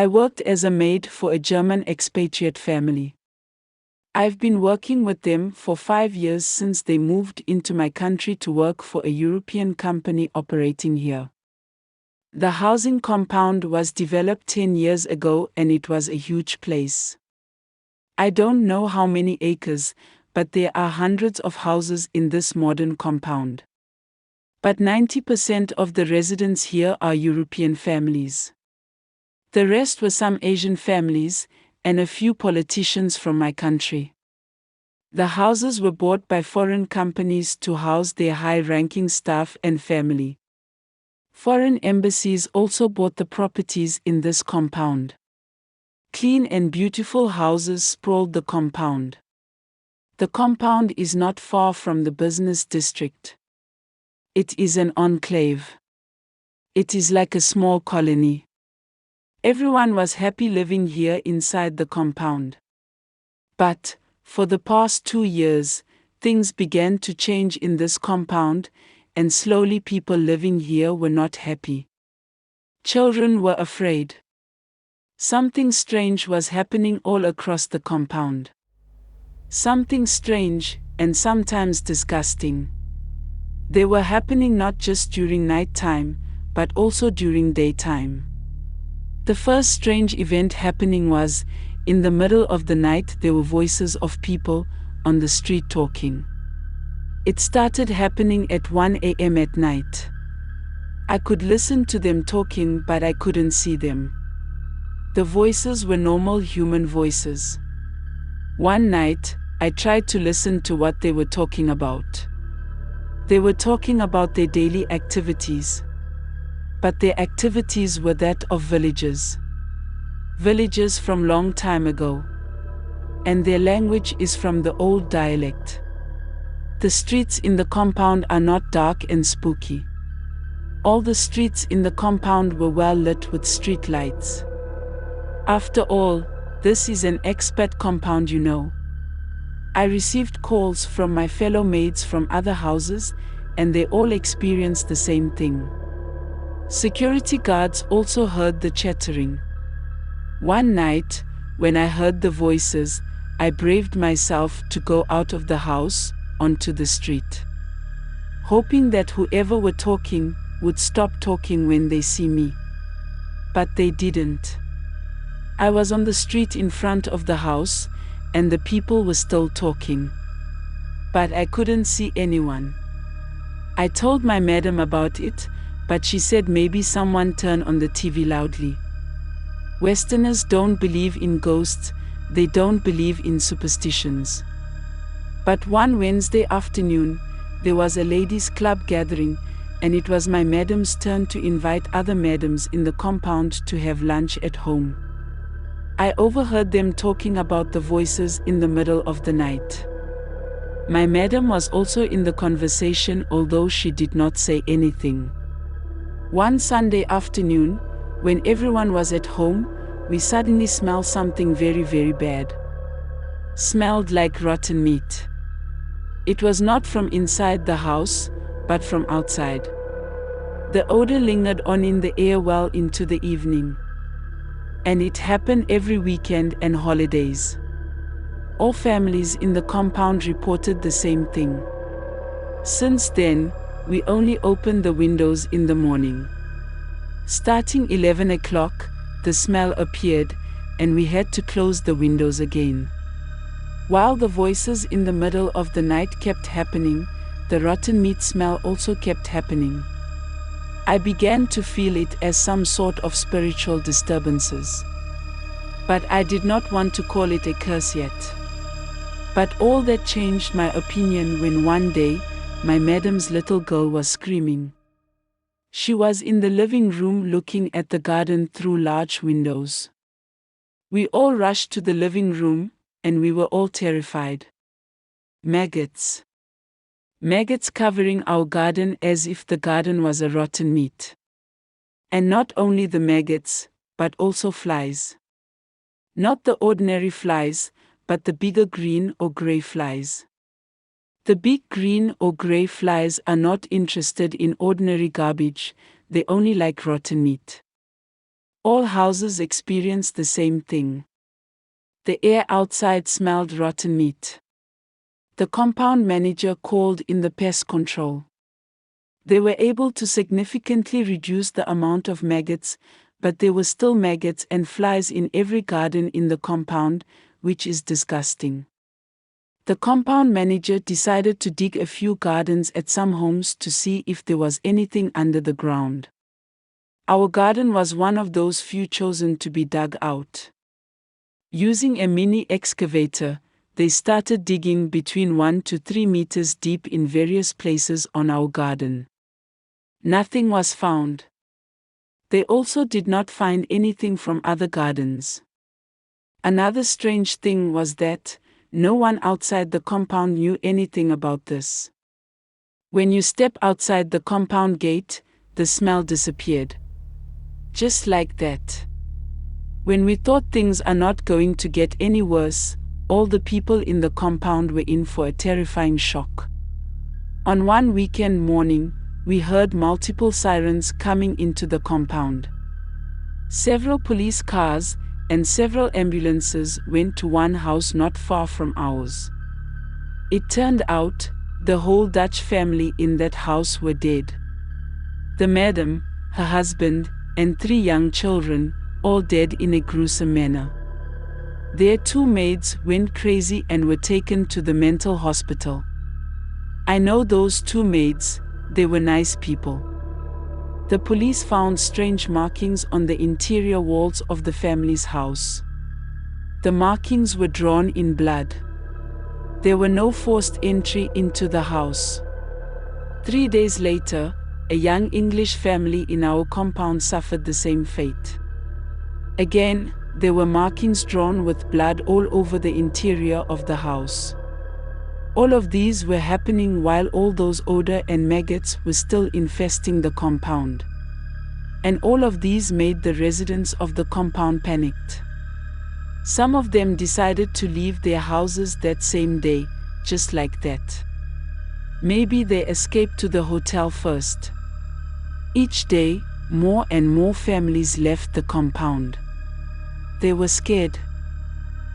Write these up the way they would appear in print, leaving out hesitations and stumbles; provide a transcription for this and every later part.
I worked as a maid for a German expatriate family. I've been working with them for 5 years since they moved into my country to work for a European company operating here. The housing compound was developed 10 years ago and it was a huge place. I don't know how many acres, but there are hundreds of houses in this modern compound. But 90% of the residents here are European families. The rest were some Asian families, and a few politicians from my country. The houses were bought by foreign companies to house their high-ranking staff and family. Foreign embassies also bought the properties in this compound. Clean and beautiful houses sprawled the compound. The compound is not far from the business district. It is an enclave. It is like a small colony. Everyone was happy living here inside the compound. But, for the past 2 years, things began to change in this compound, and slowly people living here were not happy. Children were afraid. Something strange was happening all across the compound. Something strange, and sometimes disgusting. They were happening not just during night time, but also during daytime. The first strange event happening was, in the middle of the night there were voices of people on the street talking. It started happening at 1 a.m. at night. I could listen to them talking, but I couldn't see them. The voices were normal human voices. One night, I tried to listen to what they were talking about. They were talking about their daily activities. But their activities were that of villagers. Villagers from long time ago. And their language is from the old dialect. The streets in the compound are not dark and spooky. All the streets in the compound were well lit with street lights. After all, this is an expat compound, you know. I received calls from my fellow maids from other houses, and they all experienced the same thing. Security guards also heard the chattering. One night, when I heard the voices, I braved myself to go out of the house, onto the street. Hoping that whoever were talking would stop talking when they see me. But they didn't. I was on the street in front of the house, and the people were still talking. But I couldn't see anyone. I told my madam about it, but she said maybe someone turned on the TV loudly. Westerners don't believe in ghosts, they don't believe in superstitions. But one Wednesday afternoon, there was a ladies' club gathering, and it was my madam's turn to invite other madams in the compound to have lunch at home. I overheard them talking about the voices in the middle of the night. My madam was also in the conversation, although she did not say anything. One Sunday afternoon, when everyone was at home, we suddenly smelled something very, very bad. Smelled like rotten meat. It was not from inside the house, but from outside. The odor lingered on in the air well into the evening. And it happened every weekend and holidays. All families in the compound reported the same thing. Since then, we only open the windows in the morning. Starting 11 o'clock, the smell appeared, and we had to close the windows again. While the voices in the middle of the night kept happening, the rotten meat smell also kept happening. I began to feel it as some sort of spiritual disturbances. But I did not want to call it a curse yet. But all that changed my opinion when one day, my madam's little girl was screaming. She was in the living room looking at the garden through large windows. We all rushed to the living room, and we were all terrified. Maggots. Maggots covering our garden as if the garden was a rotten meat. And not only the maggots, but also flies. Not the ordinary flies, but the bigger green or gray flies. The big green or gray flies are not interested in ordinary garbage, they only like rotten meat. All houses experienced the same thing. The air outside smelled rotten meat. The compound manager called in the pest control. They were able to significantly reduce the amount of maggots, but there were still maggots and flies in every garden in the compound, which is disgusting. The compound manager decided to dig a few gardens at some homes to see if there was anything under the ground. Our garden was one of those few chosen to be dug out. Using a mini excavator, they started digging between 1 to 3 meters deep in various places on our garden. Nothing was found. They also did not find anything from other gardens. Another strange thing was that no one outside the compound knew anything about this. When you step outside the compound gate, the smell disappeared. Just like that. When we thought things are not going to get any worse, all the people in the compound were in for a terrifying shock. On one weekend morning, we heard multiple sirens coming into the compound. Several police cars and several ambulances went to one house not far from ours. It turned out, the whole Dutch family in that house were dead. The madam, her husband, and 3 young children, all dead in a gruesome manner. Their 2 maids went crazy and were taken to the mental hospital. I know those 2 maids, they were nice people. The police found strange markings on the interior walls of the family's house. The markings were drawn in blood. There were no forced entry into the house. 3 days later, a young English family in our compound suffered the same fate. Again, there were markings drawn with blood all over the interior of the house. All of these were happening while all those odor and maggots were still infesting the compound. And all of these made the residents of the compound panicked. Some of them decided to leave their houses that same day, just like that. Maybe they escaped to the hotel first. Each day, more and more families left the compound. They were scared.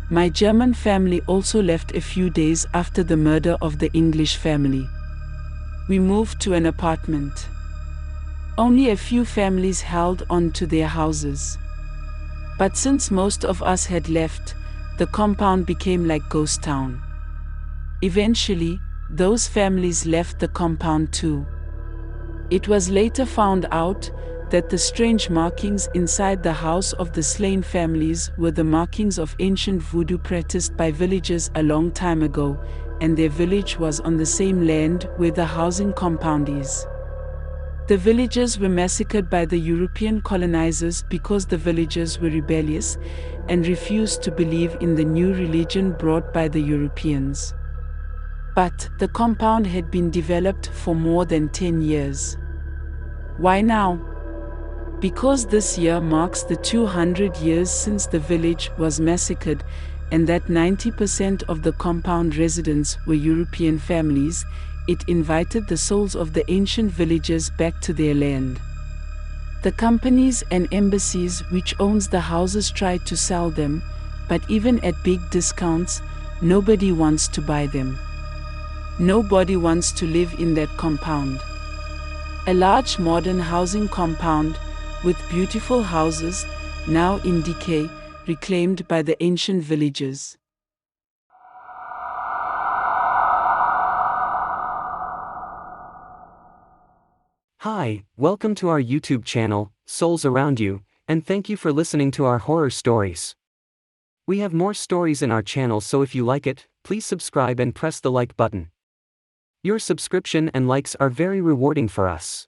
My German family also left a few days after the murder of the English family. We moved to an apartment. Only a few families held on to their houses. But since most of us had left, the compound became like ghost town. Eventually, those families left the compound too. It was later found out that the strange markings inside the house of the slain families were the markings of ancient voodoo practiced by villagers a long time ago, and their village was on the same land where the housing compound is. The villagers were massacred by the European colonizers because the villagers were rebellious and refused to believe in the new religion brought by the Europeans. But the compound had been developed for more than 10 years. Why now? Because this year marks the 200 years since the village was massacred, and that 90% of the compound residents were European families, it invited the souls of the ancient villagers back to their land. The companies and embassies which owns the houses tried to sell them, but even at big discounts, nobody wants to buy them. Nobody wants to live in that compound. A large modern housing compound, with beautiful houses, now in decay, reclaimed by the ancient villagers. Hi, welcome to our YouTube channel, Souls Around You, and thank you for listening to our horror stories. We have more stories in our channel, so if you like it, please subscribe and press the like button. Your subscription and likes are very rewarding for us.